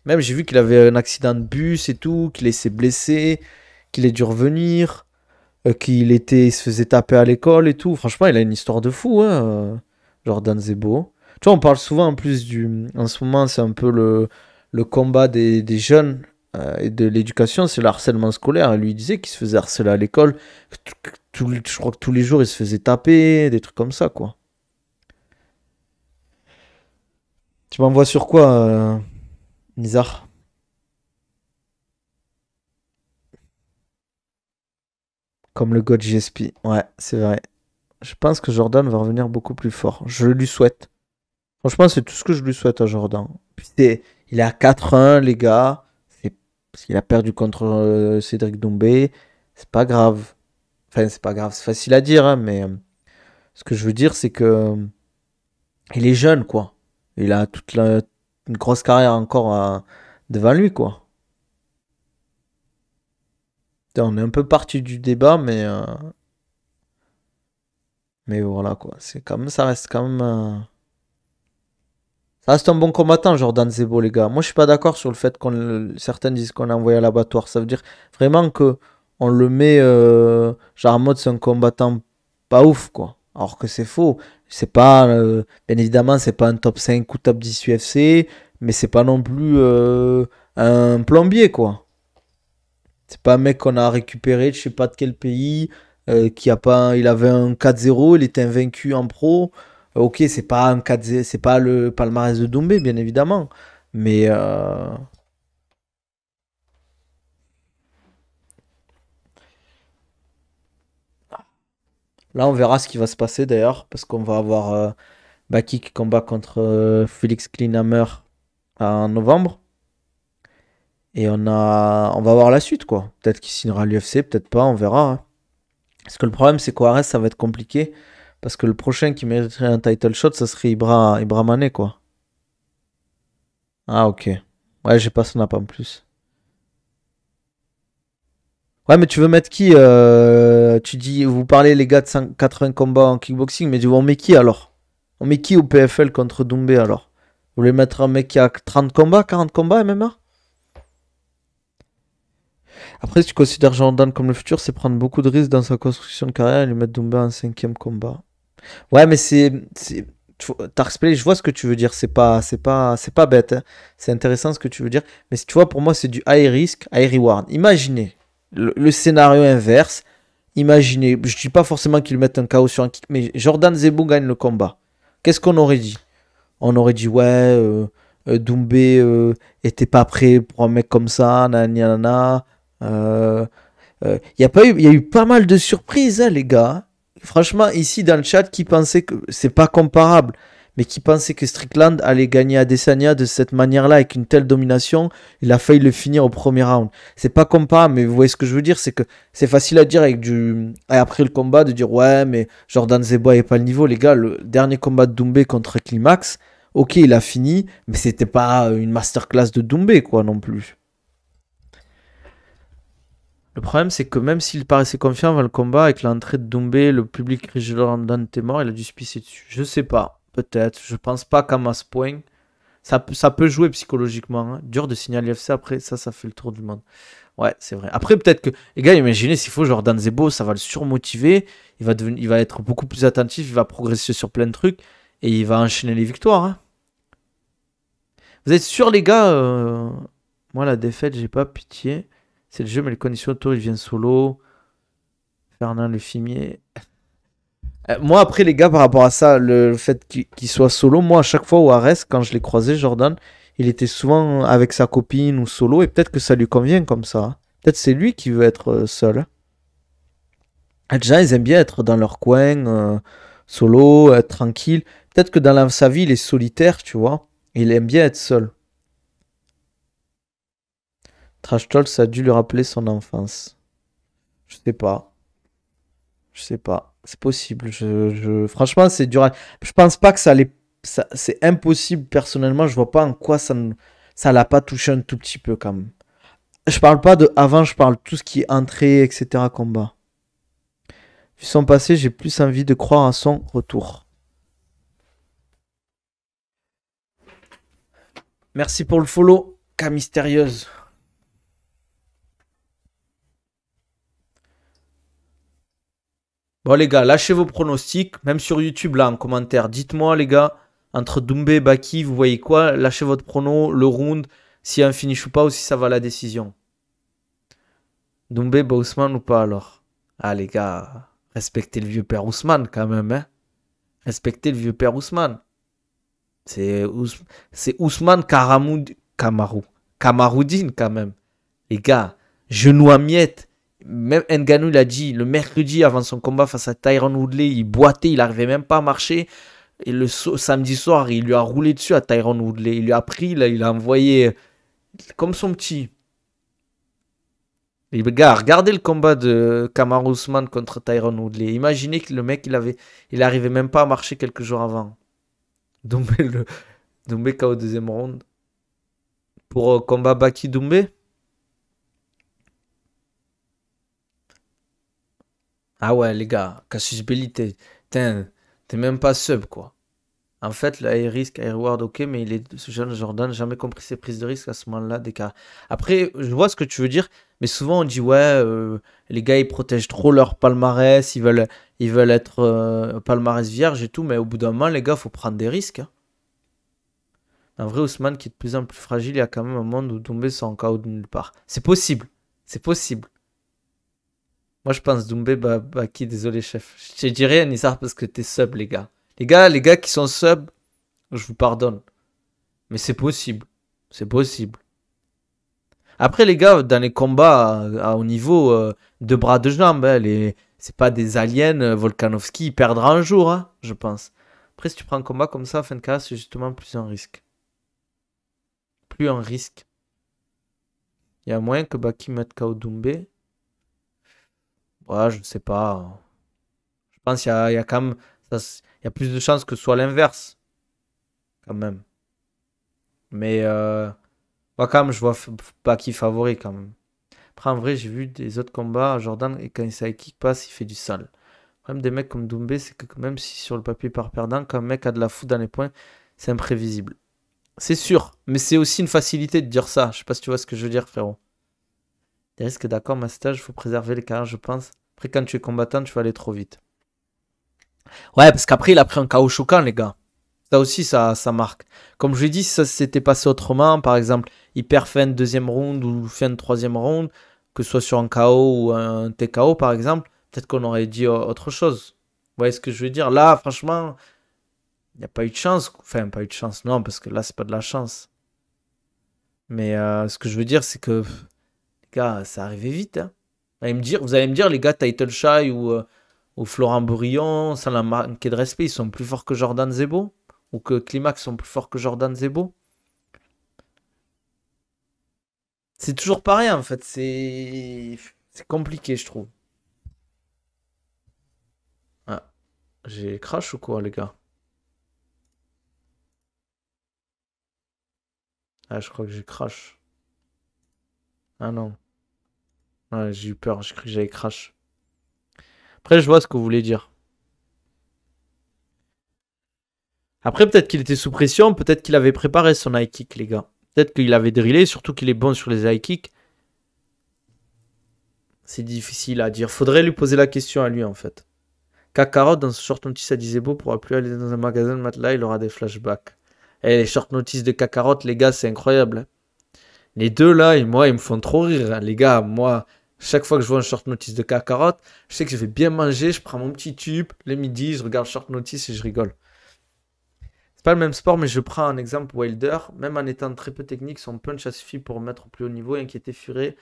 Même, j'ai vu qu'il avait un accident de bus et tout, qu'il s'est blessé, qu'il ait dû revenir, il se faisait taper à l'école et tout. Franchement, il a une histoire de fou, hein, Jordan Zebo. Tu vois, on parle souvent en plus en ce moment, c'est un peu le combat des jeunes et de l'éducation, c'est le harcèlement scolaire. Lui, il disait qu'il se faisait harceler à l'école. Je crois que tous les jours, il se faisait taper, des trucs comme ça, quoi. Tu m'envoies sur quoi, Nizar? Comme le God GSP. Ouais, c'est vrai. Je pense que Jordan va revenir beaucoup plus fort. Je lui souhaite. Franchement, c'est tout ce que je lui souhaite à Jordan. Puis il est à 4-1, les gars. C'est parce qu'il a perdu contre Cédric Doumbé. C'est pas grave. Enfin, c'est pas grave. C'est facile à dire, hein, mais ce que je veux dire, c'est que il est jeune, quoi. Il a une grosse carrière encore devant lui, quoi. On est un peu parti du débat, mais voilà, quoi. C'est quand même, ça reste quand même. Ça reste un bon combattant, Jordan Zebo, les gars. Moi, je suis pas d'accord sur le fait certains disent qu'on l'a envoyé à l'abattoir. Ça veut dire vraiment que on le met genre en mode c'est un combattant pas ouf, quoi. Alors que c'est faux. C'est pas, bien évidemment, c'est pas un top 5 ou top 10 UFC, mais c'est pas non plus un plombier, quoi. C'est pas un mec qu'on a récupéré de je sais pas de quel pays, qui a pas, il avait un 4-0, il était invaincu en pro. Ok, c'est pas un 4-0, c'est pas le palmarès de Doumbé, bien évidemment. Mais là, on verra ce qui va se passer d'ailleurs, parce qu'on va avoir Baki qui combat contre Félix Klinhammer en novembre. Et on va voir la suite, quoi. Peut-être qu'il signera l'UFC, peut-être pas, on verra. Hein. Parce que le problème, c'est qu'au ça va être compliqué. Parce que le prochain qui mériterait un title shot, ça serait Ibra Mané, quoi. Ah, ok. Ouais, j'ai pas son app en plus. Ouais, mais tu veux mettre qui tu dis, vous parlez les gars de 80 combats en kickboxing, mais on met qui alors? On met qui au PFL contre Doumbé alors? Vous voulez mettre un mec qui a 30 combats, 40 combats MMA? Après, si tu considères Jordan comme le futur, c'est prendre beaucoup de risques dans sa construction de carrière et lui mettre Doumbé en cinquième combat. Ouais, mais Tarkspray, je vois ce que tu veux dire. C'est pas bête, hein. C'est intéressant ce que tu veux dire. Mais tu vois, pour moi, c'est du high risk, high reward. Imaginez le scénario inverse. Imaginez, je dis pas forcément qu'ils mettent un KO sur un kick, mais Jordan Zebo gagne le combat. Qu'est-ce qu'on aurait dit? On aurait dit, ouais, Doumbé était pas prêt pour un mec comme ça, nanana. Il y a eu pas mal de surprises, hein, les gars. Franchement, ici dans le chat, qui pensait que c'est pas comparable, mais qui pensait que Strickland allait gagner Adesanya de cette manière-là, avec une telle domination, il a failli le finir au premier round. C'est pas comparable, mais vous voyez ce que je veux dire, c'est que c'est facile à dire avec après le combat de dire ouais, mais Jordan Zebo avait pas le niveau. Les gars, le dernier combat de Doumbé contre Climax, ok, il a fini, mais c'était pas une masterclass de Doumbé, quoi, non plus. Le problème, c'est que même s'il paraissait confiant avant le combat, avec l'entrée de Doumbé, le public crie Jordan t'es mort, il a dû se pisser dessus. Je sais pas, peut-être. Je pense pas qu'à ce point. Ça peut jouer psychologiquement, hein. Dur de signaler l'UFC après, ça fait le tour du monde. Ouais, c'est vrai. Après, peut-être que. Les gars, imaginez s'il faut Jordan Zebo, ça va le surmotiver. Il va être beaucoup plus attentif, il va progresser sur plein de trucs. Et il va enchaîner les victoires, hein. Vous êtes sûrs, les gars moi, la défaite, j'ai pas pitié. C'est le jeu, mais les conditions autour, il vient solo. Fernand Le Fimier. Moi, après, les gars, par rapport à ça, le fait qu'il soit solo, moi, à chaque fois au Ares, quand je l'ai croisé, Jordan, il était souvent avec sa copine ou solo, et peut-être que ça lui convient comme ça. Peut-être c'est lui qui veut être seul. Les gens, ils aiment bien être dans leur coin, solo, être tranquille. Peut-être que dans sa vie, il est solitaire, tu vois. Et il aime bien être seul. Trash Talk, ça a dû lui rappeler son enfance. Je sais pas. Je sais pas. C'est possible. Franchement, c'est dur. Je pense pas que ça allait. C'est impossible, personnellement. Je vois pas en quoi ça l'a pas touché un tout petit peu, quand même. Je parle pas de avant, je parle de tout ce qui est entrée, etc. combat. Vu son passé, j'ai plus envie de croire à son retour. Merci pour le follow, cas mystérieuse. Bon les gars, lâchez vos pronostics, même sur YouTube là en commentaire. Dites-moi les gars, entre Doumbé et Baki, vous voyez quoi? Lâchez votre prono, le round, s'il y a un finish ou pas, ou si ça va à la décision. Doumbé, Ousmane ou pas alors? Ah les gars, respectez le vieux père Ousmane quand même, hein? Respectez le vieux père Ousmane. C'est Ousmane Kamaroudine quand même. Les gars, genou à miettes. Même Ngannou l'a dit, le mercredi avant son combat face à Tyron Woodley, il boitait, il n'arrivait même pas à marcher. Et le samedi soir, il lui a roulé dessus à Tyron Woodley. Il lui a pris, là, il a envoyé comme son petit. Les gars, regardez le combat de Kamaru Usman contre Tyron Woodley. Imaginez que le mec, il arrivait même pas à marcher quelques jours avant. Doumbé KO deuxième round. Pour combat Baki Doumbé. Ah ouais, les gars, Cassius Belli, t'es même pas sub, quoi. En fait, le high risk, high reward, ok, mais ce jeune Jordan n'a jamais compris ses prises de risque à ce moment-là. Après, je vois ce que tu veux dire, mais souvent on dit, ouais, les gars, ils protègent trop leur palmarès, ils veulent être palmarès vierge et tout, mais au bout d'un moment, les gars, faut prendre des risques, hein. En vrai, Ousmane, qui est de plus en plus fragile, il y a quand même un monde où Doumbé sont en KO de nulle part. C'est possible, c'est possible. Moi, je pense Doumbé, Baki, désolé, chef. Je te dirais, Nissar, parce que t'es sub, les gars. Les gars qui sont sub, je vous pardonne. Mais c'est possible. C'est possible. Après, les gars, dans les combats à haut niveau, de bras, de jambes, hein, c'est pas des aliens. Volkanovski, il perdra un jour, hein, je pense. Après, si tu prends un combat comme ça, fin de carrière, c'est justement plus un risque. Plus un risque. Il y a moyen que Baki mette KO Doumbé. Ouais, je sais pas. Je pense qu'il y a quand même. Il y a plus de chances que ce soit l'inverse. Quand même. Mais moi, quand même, je vois Baki favori quand même. Après, en vrai, j'ai vu des autres combats. Jordan, et quand il kick passe, il fait du sale. Le problème des mecs comme Doumbé, c'est que même si sur le papier part perdant, quand un mec a de la foudre dans les points, c'est imprévisible. C'est sûr, mais c'est aussi une facilité de dire ça. Je sais pas si tu vois ce que je veux dire, frérot. Des risques, d'accord, ma stage, il faut préserver les carrières, je pense. Après, quand tu es combattant, tu vas aller trop vite. Ouais, parce qu'après, il a pris un KO choquant, les gars. Ça aussi, ça marque. Comme je l'ai dit, si ça s'était passé autrement, par exemple, il perd fin de deuxième round ou fin de troisième round, que ce soit sur un KO ou un TKO, par exemple, peut-être qu'on aurait dit autre chose. Vous voyez ce que je veux dire? Là, franchement, il n'y a pas eu de chance. Enfin, pas eu de chance, non, parce que là, c'est pas de la chance. Mais ce que je veux dire, c'est que, les gars, ça arrivait vite. Hein. Vous allez me dire, les gars, Title Shy ou Florent Bourillon, ça l'a manqué de respect, ils sont plus forts que Jordan Zebo? Ou que Climax sont plus forts que Jordan Zebo? C'est toujours pareil, en fait. C'est compliqué, je trouve. Ah, j'ai crash ou quoi, les gars? Ah, je crois que j'ai crash. Ah non. Ouais, j'ai eu peur, j'ai cru que j'avais crash. Après, je vois ce que vous voulez dire. Après, peut-être qu'il était sous pression, peut-être qu'il avait préparé son high kick, les gars. Peut-être qu'il avait drillé, surtout qu'il est bon sur les high kicks. C'est difficile à dire. Faudrait lui poser la question à lui, en fait. Kakarot, dans ce short notice à Disebo, pourra plus aller dans un magasin de matelas, il aura des flashbacks. Et les short notices de Kakarot, les gars, c'est incroyable. Hein. Les deux là, et moi, ils me font trop rire. Hein. Les gars, moi, chaque fois que je vois un short notice de Kakarot, je sais que je vais bien manger, je prends mon petit tube, le midi, je regarde short notice et je rigole. C'est pas le même sport, mais je prends un exemple Wilder. Même en étant très peu technique, son punch a suffi pour mettre au plus haut niveau et inquiéter Furet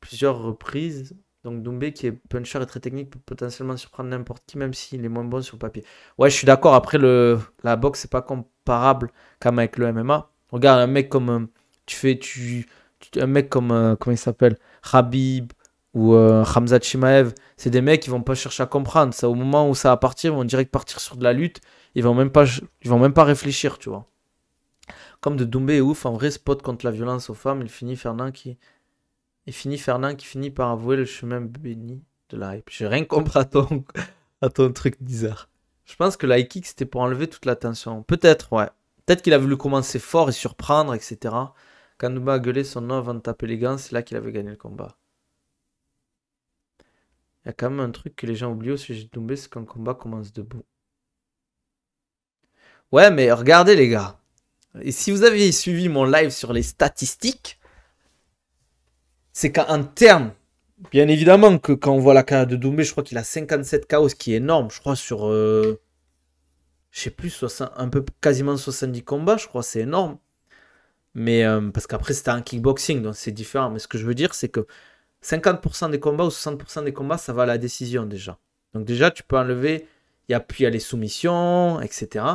plusieurs reprises. Donc Doumbé, qui est puncher et très technique, peut potentiellement surprendre n'importe qui, même s'il est moins bon sur le papier. Ouais, je suis d'accord. Après, la boxe, c'est pas comparable comme avec le MMA. Regarde, un mec comme... un mec comme... comment il s'appelle? Khabib ou Khamzat Chimaev. C'est des mecs qui vont pas chercher à comprendre. Ça, au moment où ça va partir, ils vont direct partir sur de la lutte. Ils vont même pas réfléchir, tu vois. Comme de Doumbé est ouf, en vrai spot contre la violence aux femmes, il finit finit par avouer le chemin béni de la hype. J'ai rien compris à ton truc bizarre. Je pense que la high kick c'était pour enlever toute la tension. Peut-être, ouais. Peut-être qu'il a voulu commencer fort et surprendre, etc. Quand Doumbé a gueulé son nom avant de taper les gants, c'est là qu'il avait gagné le combat. Il y a quand même un truc que les gens oublient au sujet de Doumbé, c'est quand le combat commence debout. Ouais, mais regardez les gars. Et si vous aviez suivi mon live sur les statistiques, c'est qu'en termes, bien évidemment que quand on voit la carrière de Doumbé, je crois qu'il a 57 KO, ce qui est énorme. Je crois sur, je sais plus, un peu quasiment 70 combats, je crois, c'est énorme. Mais parce qu'après c'était un kickboxing, donc c'est différent. Mais ce que je veux dire, c'est que 50% des combats ou 60% des combats, ça va à la décision déjà. Donc déjà, tu peux enlever, puis il y a les soumissions, etc.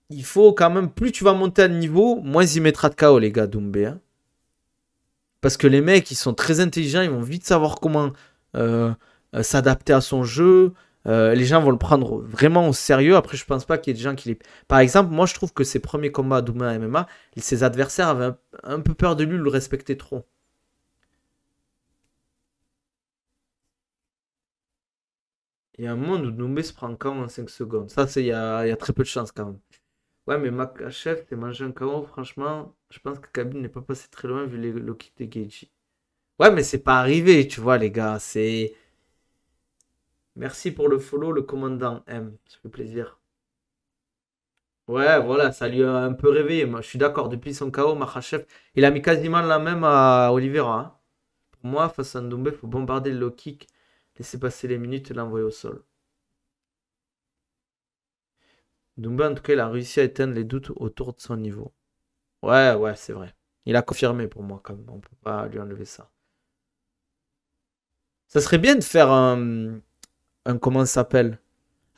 Il faut quand même, plus tu vas monter à niveau, moins il mettra de KO, les gars, Doumbé. Hein. Parce que les mecs, ils sont très intelligents, ils vont vite savoir comment euh, s'adapter à son jeu. Les gens vont le prendre vraiment au sérieux. Après, je pense pas qu'il y ait des gens qui les... Par exemple, moi, je trouve que ses premiers combats à Doumbé à MMA, ses adversaires avaient un peu peur de lui, le respectaient trop. Il y a un monde où Doumbé se prend KO en 5 secondes. Ça, il y a très peu de chance quand même. Ouais, mais Makachev, t'es mangé un KO, franchement, je pense que Khabib n'est pas passé très loin vu le kick de Gaethje. Ouais, mais c'est pas arrivé, tu vois, les gars. C'est. Merci pour le follow, le commandant M. Ça fait plaisir. Ouais, voilà, ça lui a un peu réveillé. Moi, je suis d'accord. Depuis son KO, Makhachev, il a mis quasiment la même à Oliveira. Hein. Pour moi, face à Ndombé, il faut bombarder le low kick, laisser passer les minutes et l'envoyer au sol. Ndombé, en tout cas, il a réussi à éteindre les doutes autour de son niveau. Ouais, ouais, c'est vrai. Il a confirmé pour moi, quand même. On peut pas lui enlever ça. Ça serait bien de faire comment ça s'appelle?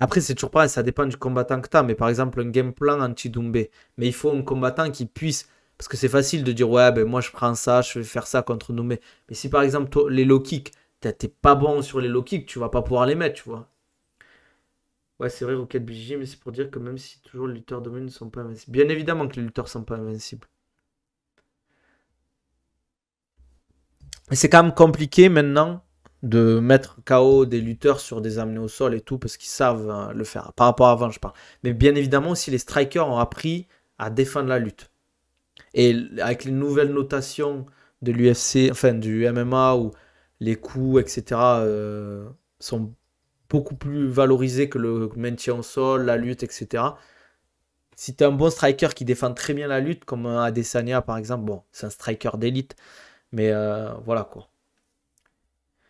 Après, c'est toujours pareil, ça dépend du combattant que tu as. Mais par exemple, un game plan anti-Doumbé. Mais il faut un combattant qui puisse. Parce que c'est facile de dire, ouais, ben moi je prends ça, je vais faire ça contre Doumbé. Mais si par exemple, les low kicks, t'es pas bon sur les low kicks, tu vas pas pouvoir les mettre, tu vois. Ouais, c'est vrai, Rocket BJ, mais c'est pour dire que même si toujours les lutteurs dominants ne sont pas invincibles. Bien évidemment que les lutteurs sont pas invincibles. Mais c'est quand même compliqué maintenant de mettre KO des lutteurs sur des amenés au sol et tout, parce qu'ils savent le faire. Par rapport à avant, je parle. Mais bien évidemment aussi, les strikers ont appris à défendre la lutte. Et avec les nouvelles notations de l'UFC, enfin du MMA, où les coups, etc., sont beaucoup plus valorisés que le maintien au sol, la lutte, etc., Si tu es un bon striker qui défend très bien la lutte, comme un Adesanya par exemple, bon, c'est un striker d'élite. Mais voilà quoi.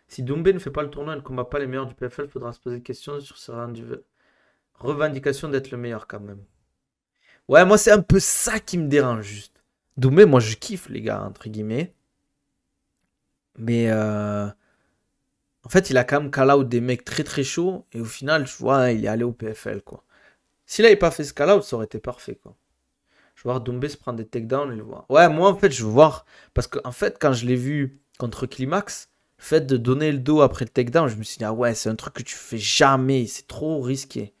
Si Doumbé ne fait pas le tournoi et ne combat pas les meilleurs du PFL, il faudra se poser des questions sur sa revendication d'être le meilleur quand même. Ouais, moi c'est un peu ça qui me dérange juste. Doumbé, moi je kiffe les gars, entre guillemets. Mais en fait, il a quand même call out des mecs très très chauds. Et au final, je vois, il est allé au PFL quoi. S'il avait pas fait ce call out, ça aurait été parfait quoi. Je veux voir Doumbé se prendre des takedowns et le voir. Ouais, moi en fait, je veux voir. Parce que en fait, quand je l'ai vu contre Climax, le fait de donner le dos après le takedown, je me suis dit, ah ouais, c'est un truc que tu fais jamais. C'est trop risqué.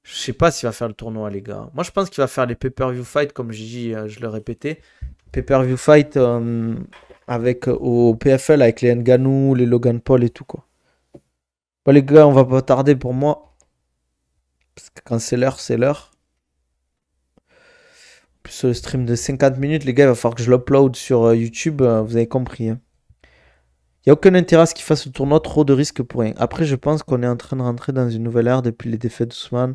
Je sais pas s'il va faire le tournoi, les gars. Moi, je pense qu'il va faire les pay-per-view fight, comme j'ai dit, je le répétais. Pay-per-view fight avec, au PFL avec les Ngannou, les Logan Paul et tout, quoi. Bon, les gars, on va pas tarder pour moi. Parce que quand c'est l'heure, c'est l'heure. Plus le stream de 50 minutes, les gars, il va falloir que je l'upload sur YouTube. Vous avez compris. Hein. Il n'y a aucun intérêt à ce qu'il fasse le tournoi, trop de risques pour rien. Après, je pense qu'on est en train de rentrer dans une nouvelle ère depuis les défaites d'Ousmane,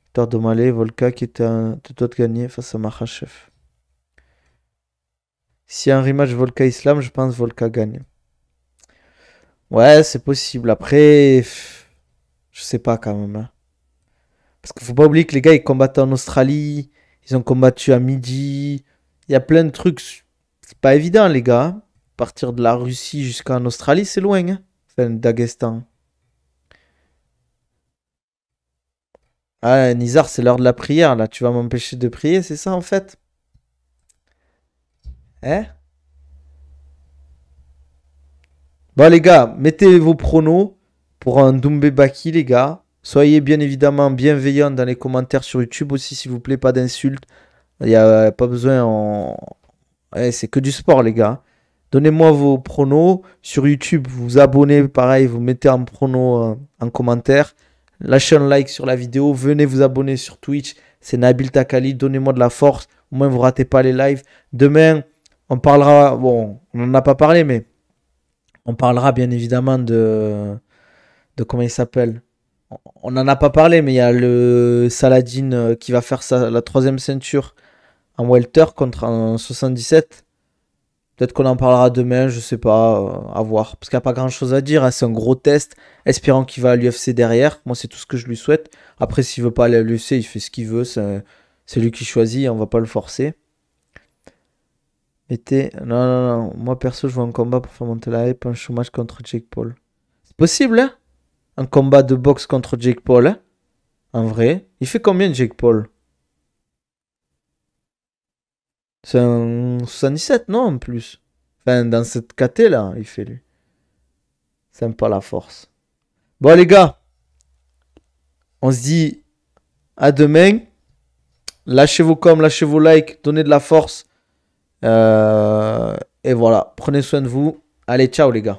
Victor Domalé, Volka qui était de doigt de gagner face à Makhachev. S'il y a un rematch Volka-Islam, je pense Volka gagne. Ouais, c'est possible. Après, je sais pas quand même. Hein. Parce qu'il faut pas oublier que les gars, ils combattent en Australie, ils ont combattu à midi. Il y a plein de trucs. C'est pas évident, les gars. Partir de la Russie jusqu'en Australie, c'est loin. Hein. Enfin, Daghestan. Ah, Nizar, c'est l'heure de la prière, là. Tu vas m'empêcher de prier, c'est ça, en fait? Hein? Bon, les gars, mettez vos pronos pour un Doumbé Baki, les gars. Soyez bien évidemment bienveillants dans les commentaires sur YouTube aussi, s'il vous plaît, pas d'insultes. Il n'y a pas besoin. Ouais, c'est que du sport, les gars. Donnez-moi vos pronos. Sur YouTube, vous vous abonnez, pareil, vous mettez un prono en commentaire. Lâchez un like sur la vidéo. Venez vous abonner sur Twitch. C'est Nabil Takali. Donnez-moi de la force. Au moins, vous ratez pas les lives. Demain, on parlera. Bon, on n'en a pas parlé, mais on parlera bien évidemment de comment il s'appelle. On n'en a pas parlé, mais il y a le Saladin qui va faire la troisième ceinture en welter contre en 77. Peut-être qu'on en parlera demain, je sais pas, à voir. Parce qu'il n'y a pas grand-chose à dire, hein, c'est un gros test. Espérant qu'il va à l'UFC derrière. Moi, c'est tout ce que je lui souhaite. Après, s'il veut pas aller à l'UFC, il fait ce qu'il veut. C'est lui qui choisit, on va pas le forcer. Non, non, non. Moi, perso, je vois un combat pour faire monter la hype. Un chômage contre Jake Paul. C'est possible, hein? Un combat de boxe contre Jake Paul, hein? En vrai. Il fait combien, Jake Paul? C'est un 77, non, en plus. Enfin, dans cette KT, là, il fait lui. Sympa la force. Bon, les gars, on se dit à demain. Lâchez vos coms, lâchez vos likes, donnez de la force. Et voilà, prenez soin de vous. Allez, ciao, les gars.